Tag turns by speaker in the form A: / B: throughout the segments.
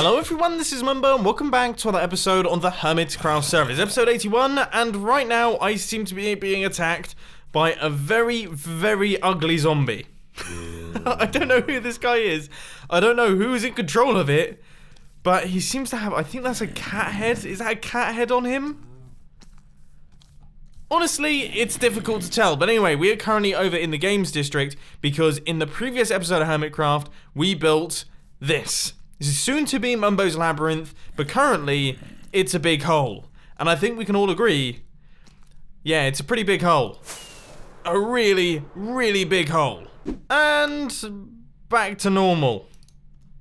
A: Hello everyone, this is Mumbo and welcome back to another episode on the Hermitcraft server. It's episode 81 and right now I seem to be being attacked by a very, very ugly zombie. I don't know who this guy is. I don't know who is in control of it, but he seems to have, I think that's a cat head. Is that a cat head on him? Honestly, it's difficult to tell, but anyway, we are currently over in the games district because in the previous episode of Hermitcraft, we built this. This is soon to be Mumbo's Labyrinth, but currently, it's a big hole. And I think we can all agree, yeah, it's a pretty big hole. A really, really big hole. And back to normal.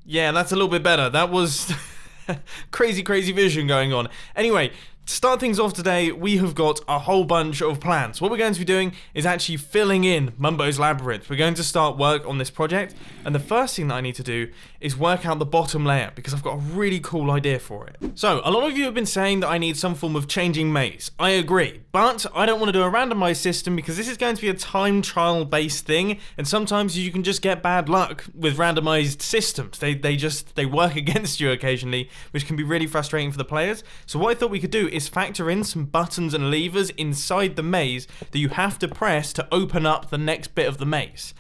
A: Yeah, that's a little bit better. That was crazy, crazy vision going on. Anyway, to start things off today, we have got a whole bunch of plans. What we're going to be doing is actually filling in Mumbo's Labyrinth. We're going to start work on this project, and the first thing that I need to do is work out the bottom layer, because I've got a really cool idea for it. So, a lot of you have been saying that I need some form of changing maze. I agree, but I don't want to do a randomized system because this is going to be a time trial based thing, and sometimes you can just get bad luck with randomized systems. They work against you occasionally, which can be really frustrating for the players. So what I thought we could do is factor in some buttons and levers inside the maze that you have to press to open up the next bit of the maze.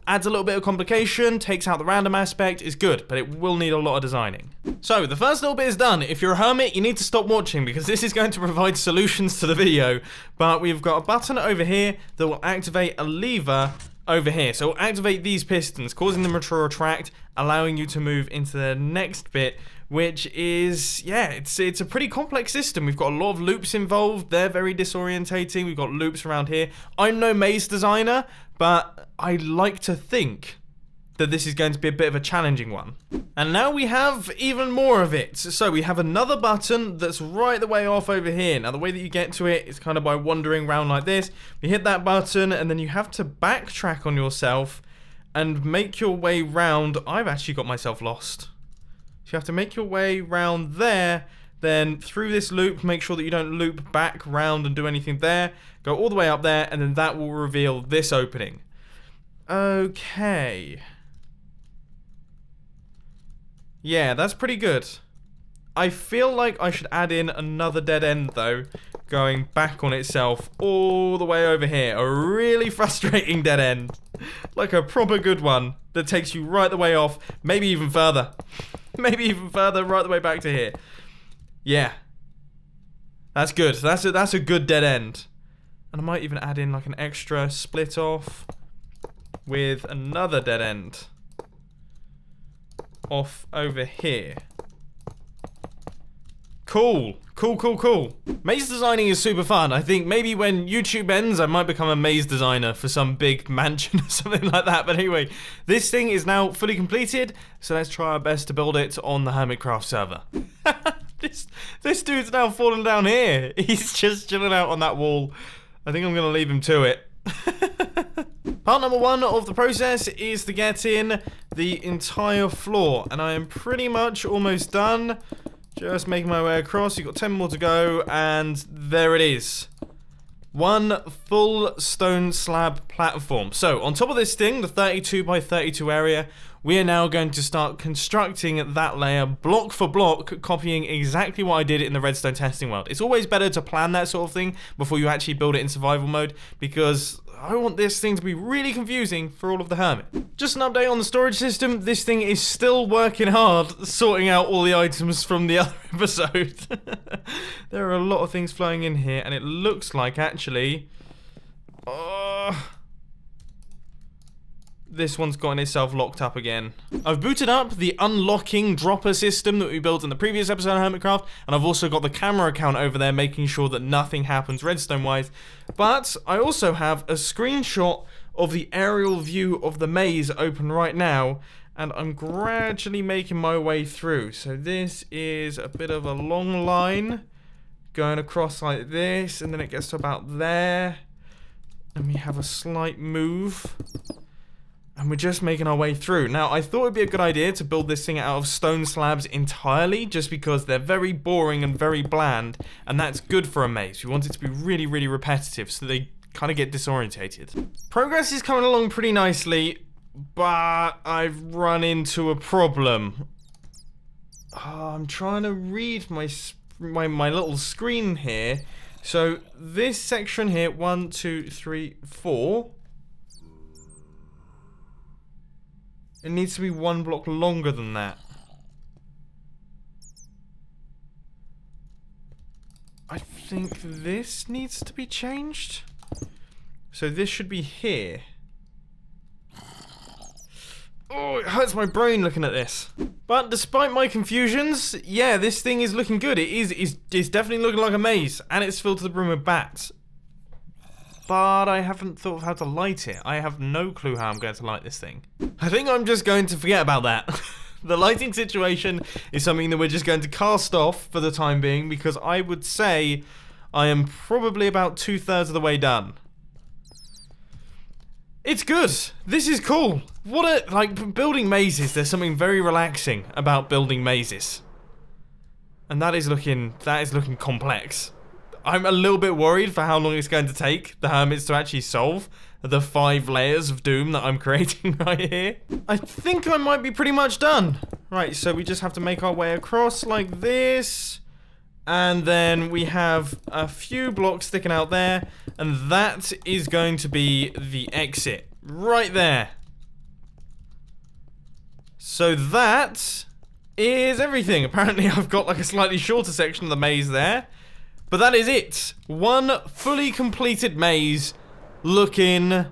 A: Adds a little bit of complication, takes out the random aspect, is good, but it will need a lot of designing. So, the first little bit is done. If you're a hermit, you need to stop watching because this is going to provide solutions to the video. But we've got a button over here that will activate a lever over here. So we'll activate these pistons, causing them to retract, allowing you to move into the next bit, which is, yeah, it's a pretty complex system. We've got a lot of loops involved. They're very disorientating. We've got loops around here. I'm no maze designer, but I like to think that this is going to be a bit of a challenging one. And now we have even more of it. So we have another button that's right the way off over here. Now the way that you get to it is kind of by wandering around like this. You hit that button and then you have to backtrack on yourself and make your way round. I've actually got myself lost. So you have to make your way round there, then through this loop, make sure that you don't loop back round and do anything there. Go all the way up there and then that will reveal this opening. Okay. Yeah, that's pretty good. I feel like I should add in another dead end though, going back on itself all the way over here. A really frustrating dead end. Like a proper good one that takes you right the way off, maybe even further. Maybe even further, right the way back to here. Yeah. That's good. That's a good dead end. And I might even add in like an extra split off with another dead end off over here. Cool. Cool. Maze designing is super fun. I think maybe when YouTube ends, I might become a maze designer for some big mansion or something like that. But anyway, this thing is now fully completed, so let's try our best to build it on the Hermitcraft server. This dude's now fallen down here. He's just chilling out on that wall. I think I'm gonna leave him to it. Part number one of the process is to get in the entire floor, and I am pretty much almost done. Just making my way across. You've got 10 more to go, and there it is. One full stone slab platform. So, on top of this thing, the 32 by 32 area, we are now going to start constructing that layer block for block, copying exactly what I did in the Redstone testing world. It's always better to plan that sort of thing before you actually build it in survival mode, because I want this thing to be really confusing for all of the hermit. Just an update on the storage system. This thing is still working hard, sorting out all the items from the other episode. There are a lot of things flowing in here, and it looks like, actually, this one's gotten itself locked up again. I've booted up the unlocking dropper system that we built in the previous episode of Hermitcraft, and I've also got the camera account over there making sure that nothing happens redstone-wise. But I also have a screenshot of the aerial view of the maze open right now, and I'm gradually making my way through. So this is a bit of a long line going across like this, and then it gets to about there, and we have a slight move. And we're just making our way through. Now, I thought it'd be a good idea to build this thing out of stone slabs entirely, just because they're very boring and very bland, and that's good for a maze. We want it to be really, really repetitive, so they kind of get disorientated. Progress is coming along pretty nicely, but I've run into a problem. I'm trying to read my little screen here. So this section here, 1, 2, 3, 4. It needs to be 1 block longer than that. I think this needs to be changed. So this should be here. Oh, it hurts my brain looking at this. But despite my confusions, yeah, this thing is looking good. It's definitely looking like a maze, and it's filled to the brim with bats. But I haven't thought of how to light it. I have no clue how I'm going to light this thing. I think I'm just going to forget about that. The lighting situation is something that we're just going to cast off for the time being, because I would say I am probably about 2/3 of the way done. It's good. This is cool. Building mazes, there's something very relaxing about building mazes. And that is looking complex. I'm a little bit worried for how long it's going to take the hermits to actually solve the 5 layers of doom that I'm creating right here. I think I might be pretty much done. Right, so we just have to make our way across like this. And then we have a few blocks sticking out there. And that is going to be the exit. Right there. So that is everything. Apparently I've got like a slightly shorter section of the maze there. But that is it. 1 fully completed maze looking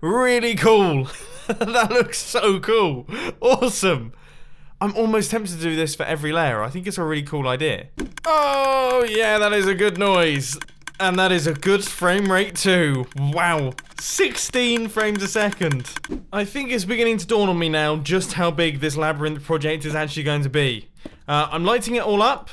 A: really cool. That looks so cool. Awesome. I'm almost tempted to do this for every layer. I think it's a really cool idea. Oh, yeah, that is a good noise. And that is a good frame rate too. Wow. 16 frames a second. I think it's beginning to dawn on me now just how big this Labrynth project is actually going to be. I'm lighting it all up.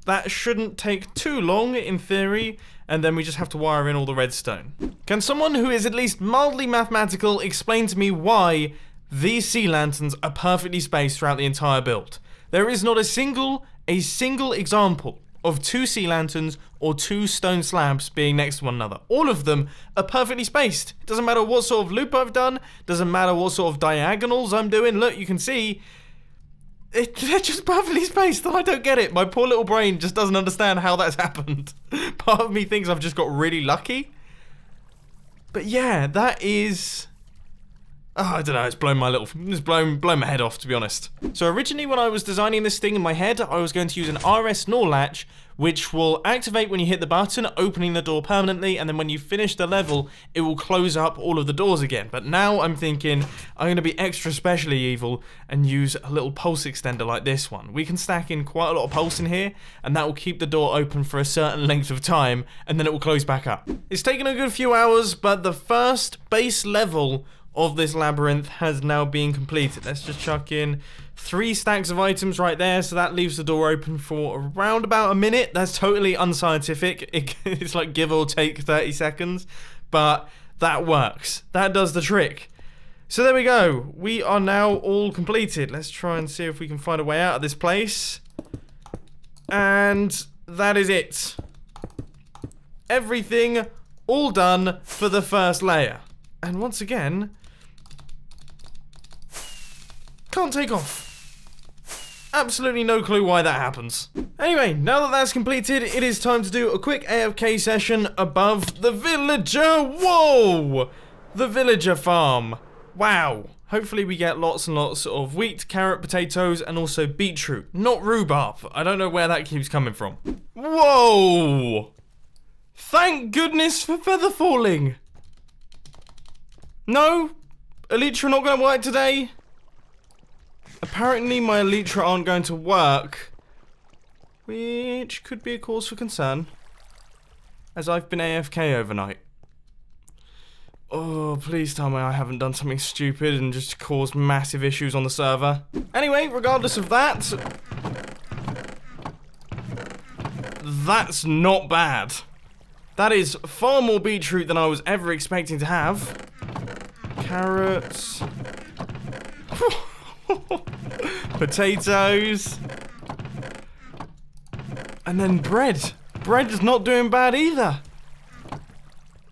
A: That shouldn't take too long in theory. And then we just have to wire in all the redstone. Can someone who is at least mildly mathematical explain to me why these sea lanterns are perfectly spaced throughout the entire build? There is not a single example of 2 sea lanterns or 2 stone slabs being next to one another. All of them are perfectly spaced. It doesn't matter what sort of loop I've done, doesn't matter what sort of diagonals I'm doing. Look, you can see they're just perfectly spaced, and I don't get it. My poor little brain just doesn't understand how that's happened. Part of me thinks I've just got really lucky. But yeah, that is... Oh, I don't know, it's blown my head off, to be honest. So originally when I was designing this thing in my head, I was going to use an RS NOR latch, which will activate when you hit the button, opening the door permanently, and then when you finish the level, it will close up all of the doors again. But now I'm thinking I'm going to be extra specially evil and use a little pulse extender like this one. We can stack in quite a lot of pulse in here, and that will keep the door open for a certain length of time, and then it will close back up. It's taken a good few hours, but the first base level of this labyrinth has now been completed. Let's just chuck in 3 stacks of items right there, so that leaves the door open for around about a minute. That's totally unscientific. It's like give or take 30 seconds, but that works. That does the trick. So there we go. We are now all completed. Let's try and see if we can find a way out of this place. And that is it. Everything all done for the first layer. And once again, can't take off. Absolutely no clue why that happens. Anyway, now that that's completed, it is time to do a quick AFK session above the villager. Whoa! The villager farm. Wow. Hopefully we get lots and lots of wheat, carrot, potatoes, and also beetroot. Not rhubarb. I don't know where that keeps coming from. Whoa! Thank goodness for feather falling. No? Elytra not going to work today? Apparently my Elytra aren't going to work, which could be a cause for concern, as I've been AFK overnight. Oh, please tell me I haven't done something stupid and just caused massive issues on the server. Anyway, regardless of that, that's not bad. That is far more beetroot than I was ever expecting to have. Carrots. Potatoes. And then bread. Bread is not doing bad either.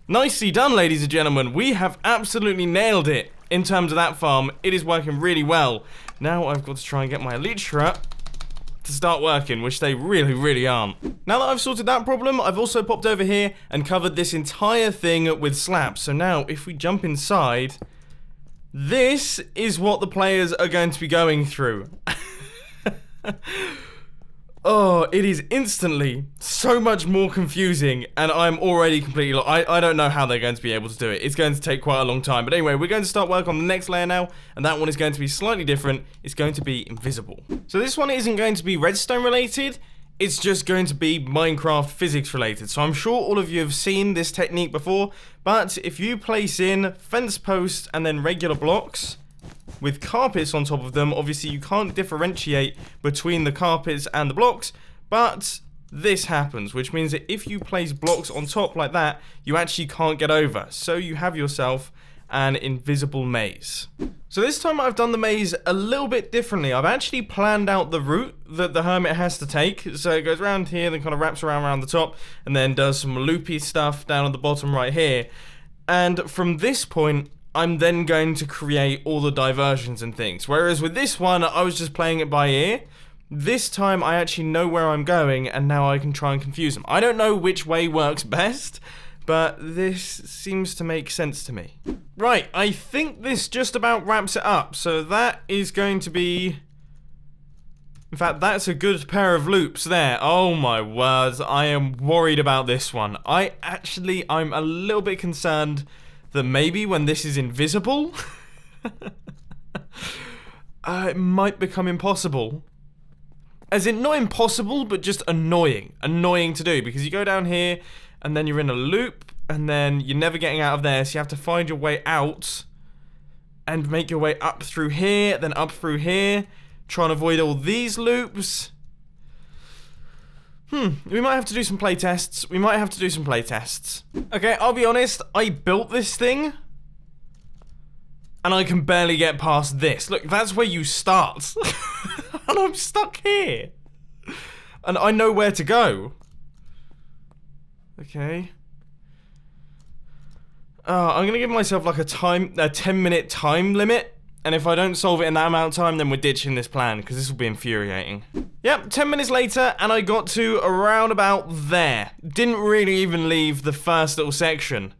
A: Nicely done, ladies and gentlemen. We have absolutely nailed it in terms of that farm. It is working really well. Now I've got to try and get my Elytra to start working, which they really, really aren't. Now that I've sorted that problem, I've also popped over here and covered this entire thing with slabs. So now, if we jump inside, this is what the players are going to be going through. Oh, it is instantly so much more confusing, and I'm already completely I don't know how they're going to be able to do it. It's going to take quite a long time. But anyway, we're going to start work on the next layer now, and that one is going to be slightly different. It's going to be invisible. So this one isn't going to be redstone related. It's just going to be Minecraft physics related. So I'm sure all of you have seen this technique before, but if you place in fence posts and then regular blocks with carpets on top of them, obviously you can't differentiate between the carpets and the blocks, but this happens, which means that if you place blocks on top like that, you actually can't get over. So you have yourself an invisible maze. So this time I've done the maze a little bit differently. I've actually planned out the route that the hermit has to take. So it goes around here, then kind of wraps around the top, and then does some loopy stuff down at the bottom right here. And from this point, I'm then going to create all the diversions and things. Whereas with this one, I was just playing it by ear. This time, I actually know where I'm going, and now I can try and confuse them. I don't know which way works best, but this seems to make sense to me. Right, I think this just about wraps it up. So that is going to be... In fact, that's a good pair of loops there. Oh my words, I am worried about this one. I'm a little bit concerned that maybe when this is invisible, it might become impossible. As in, not impossible, but just annoying. Annoying to do, because you go down here, and then you're in a loop, and then you're never getting out of there, so you have to find your way out, and make your way up through here, then up through here, try and avoid all these loops. We might have to do some playtests. Okay, I'll be honest, I built this thing, and I can barely get past this. Look, that's where you start. And I'm stuck here. And I know where to go. Okay. I'm gonna give myself like a 10-minute time limit. And if I don't solve it in that amount of time, then we're ditching this plan, because this will be infuriating. Yep, 10 minutes later, and I got to around about there. Didn't really even leave the first little section.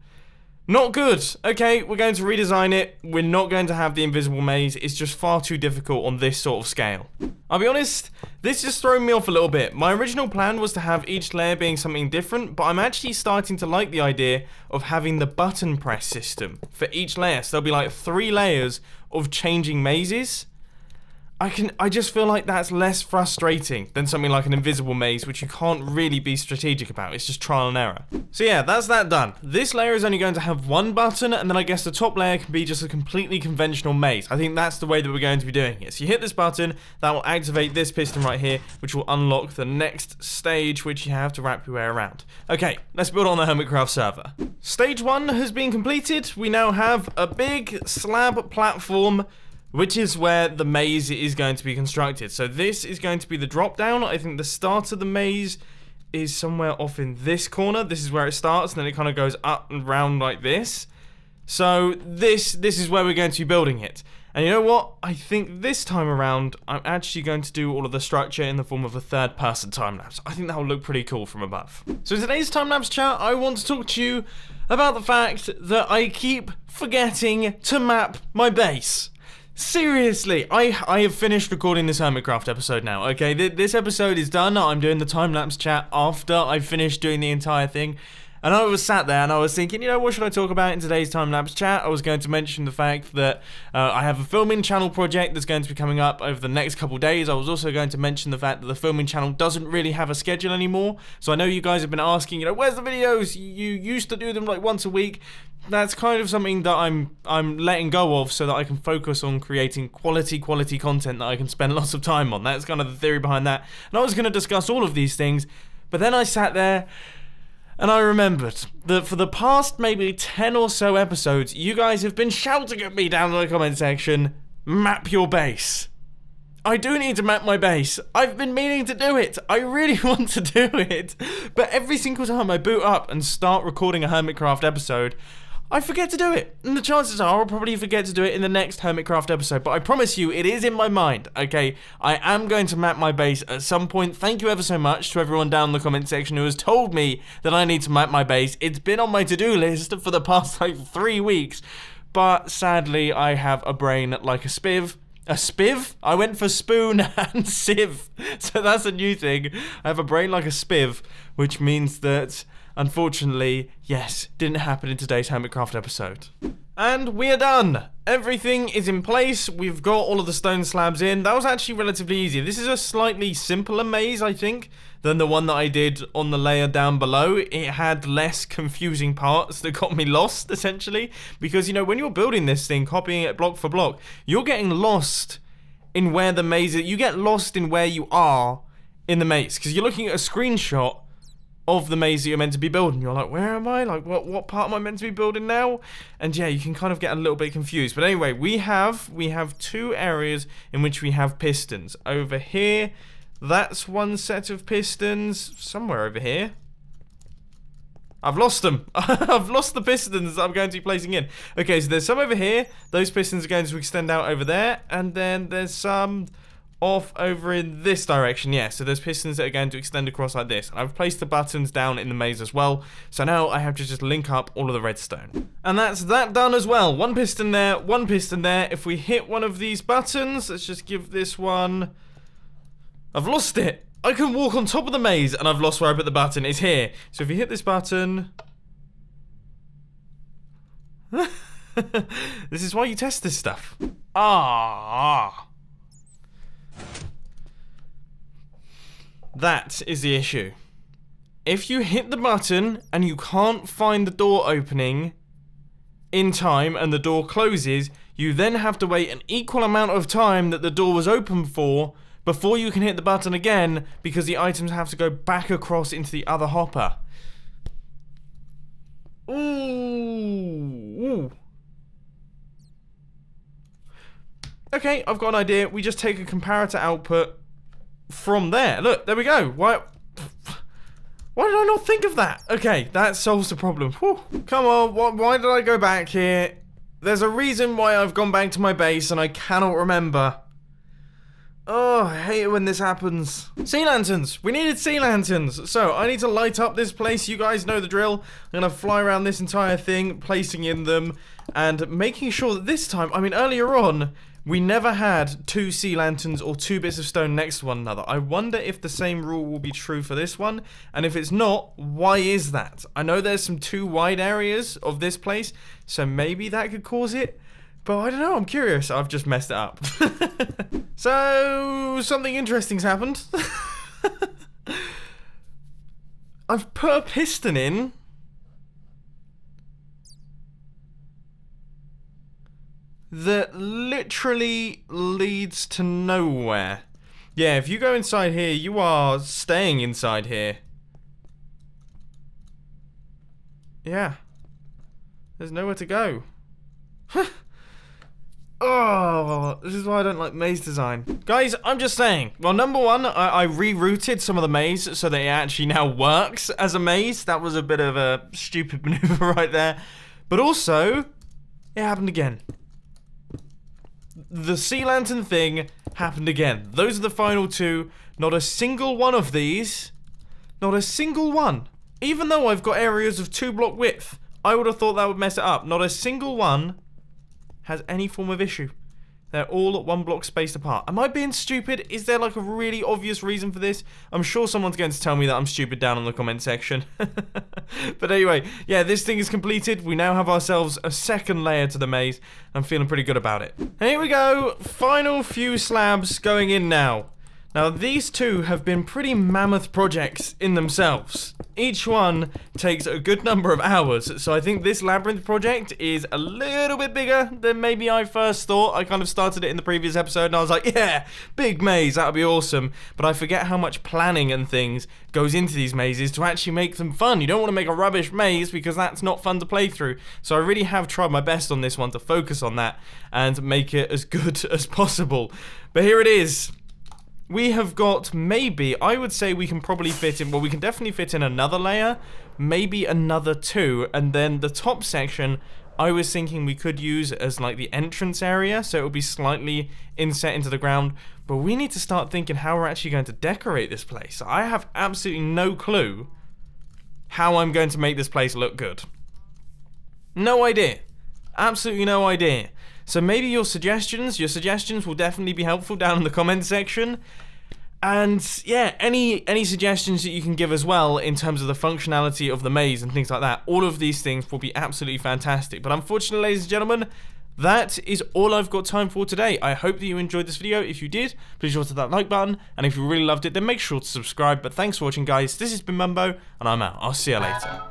A: Not good. Okay, we're going to redesign it. We're not going to have the invisible maze. It's just far too difficult on this sort of scale. I'll be honest, this is throwing me off a little bit. My original plan was to have each layer being something different, but I'm actually starting to like the idea of having the button press system for each layer. So there'll be like 3 layers of changing mazes. I just feel like that's less frustrating than something like an invisible maze, which you can't really be strategic about. It's just trial and error. So yeah, that's that done. This layer is only going to have 1 button, and then I guess the top layer can be just a completely conventional maze. I think that's the way that we're going to be doing it. So you hit this button, that will activate this piston right here, which will unlock the next stage, which you have to wrap your way around. Okay, let's build on the Hermitcraft server. Stage 1 has been completed. We now have a big slab platform, which is where the maze is going to be constructed. So this is going to be the drop down. I think the start of the maze is somewhere off in this corner. This is where it starts, and then it kind of goes up and round like this. So this is where we're going to be building it. And you know what? I think this time around, I'm actually going to do all of the structure in the form of a third-person time-lapse. I think that will look pretty cool from above. So in today's time-lapse chat, I want to talk to you about the fact that I keep forgetting to map my base. Seriously, I have finished recording this Hermitcraft episode now, okay? This episode is done. I'm doing the time-lapse chat after I've finished doing the entire thing. And I was sat there and I was thinking, you know, what should I talk about in today's time-lapse chat? I was going to mention the fact that I have a filming channel project that's going to be coming up over the next couple days. I was also going to mention the fact that the filming channel doesn't really have a schedule anymore. So I know you guys have been asking, you know, where's the videos? You used to do them like once a week. That's kind of something that I'm letting go of so that I can focus on creating quality content that I can spend lots of time on. That's kind of the theory behind that. And I was going to discuss all of these things, but then I sat there and I remembered that for the past maybe 10 or so episodes, you guys have been shouting at me down in the comment section, map your base. I do need to map my base. I've been meaning to do it. I really want to do it. But every single time I boot up and start recording a Hermitcraft episode, I forget to do it. And the chances are I'll probably forget to do it in the next Hermitcraft episode. But I promise you, it is in my mind, okay? I am going to map my base at some point. Thank you ever so much to everyone down in the comment section who has told me that I need to map my base. It's been on my to-do list for the past, like, 3 weeks. But sadly, I have a brain like a spiv. A spiv? I went for spoon and sieve. So that's a new thing. I have a brain like a spiv, which means that, unfortunately, yes, didn't happen in today's Hermitcraft episode. And we are done. Everything is in place. We've got all of the stone slabs in. That was actually relatively easy. This is a slightly simpler maze, I think, than the one that I did on the layer down below. It had less confusing parts that got me lost, essentially. Because, you know, when you're building this thing, copying it block for block, you're getting lost in where the maze is. You get lost in where you are in the maze. Because you're looking at a screenshot of the maze that you're meant to be building. You're like, where am I? Like, what part am I meant to be building now? And yeah, you can kind of get a little bit confused. But anyway, we have 2 areas in which we have pistons. Over here, that's one set of pistons. Somewhere over here. I've lost them. I've lost the pistons that I'm going to be placing in. Okay, so there's some over here. Those pistons are going to extend out over there. And then there's some off over in this direction. Yeah, so there's pistons that are going to extend across like this. And I've placed the buttons down in the maze as well. So now I have to just link up all of the redstone. And that's that done as well. 1 piston there, 1 piston there. If we hit one of these buttons, let's just give this one... I've lost it. I can walk on top of the maze and I've lost where I put the button. It's here. So if you hit this button... This is why you test this stuff. That is the issue. If you hit the button and you can't find the door opening in time and the door closes, you then have to wait an equal amount of time that the door was open for before you can hit the button again, because the items have to go back across into the other hopper. Ooh. Okay, I've got an idea. We just take a comparator output from there. Look, there we go. Why did I not think of that? Okay, that solves the problem. Whew. Come on, why did I go back here? There's a reason why I've gone back to my base and I cannot remember. Oh, I hate it when this happens. Sea lanterns! We needed sea lanterns! So, I need to light up this place. You guys know the drill. I'm gonna fly around this entire thing, placing in them, and making sure that this time, I mean, earlier on, we never had 2 sea lanterns or 2 bits of stone next to one another. I wonder if the same rule will be true for this one, and if it's not, why is that? I know there's some too wide areas of this place, so maybe that could cause it, but I don't know, I'm curious. I've just messed it up. So, something interesting's happened. I've put a piston in that literally leads to nowhere. Yeah, if you go inside here, you are staying inside here. Yeah. There's nowhere to go. Oh, this is why I don't like maze design. Guys, I'm just saying. Well, number one, I rerouted some of the maze so that it actually now works as a maze. That was a bit of a stupid maneuver right there. But also, it happened again. The sea lantern thing happened again. Those are the final 2. Not a single one of these. Not a single one. Even though I've got areas of 2 block width, I would have thought that would mess it up. Not a single one has any form of issue. They're all at 1 block spaced apart. Am I being stupid? Is there like a really obvious reason for this? I'm sure someone's going to tell me that I'm stupid down in the comment section. But anyway, yeah, this thing is completed. We now have ourselves a second layer to the maze. I'm feeling pretty good about it. And here we go. Final few slabs going in now. Now, these 2 have been pretty mammoth projects in themselves. Each one takes a good number of hours, so I think this Labrynth project is a little bit bigger than maybe I first thought. I kind of started it in the previous episode, and I was like, yeah, big maze, that would be awesome. But I forget how much planning and things goes into these mazes to actually make them fun. You don't want to make a rubbish maze, because that's not fun to play through. So I really have tried my best on this one to focus on that and make it as good as possible. But here it is. We have got maybe, I would say we can probably fit in, well, we can definitely fit in another layer, maybe another 2, and then the top section, I was thinking we could use as like the entrance area, so it will be slightly inset into the ground, but we need to start thinking how we're actually going to decorate this place. I have absolutely no clue how I'm going to make this place look good. No idea. Absolutely no idea. So maybe your suggestions will definitely be helpful down in the comment section. And yeah, any suggestions that you can give as well in terms of the functionality of the maze and things like that, all of these things will be absolutely fantastic. But unfortunately, ladies and gentlemen, that is all I've got time for today. I hope that you enjoyed this video. If you did, please hit that like button. And if you really loved it, then make sure to subscribe. But thanks for watching, guys. This has been Mumbo, and I'm out. I'll see you later.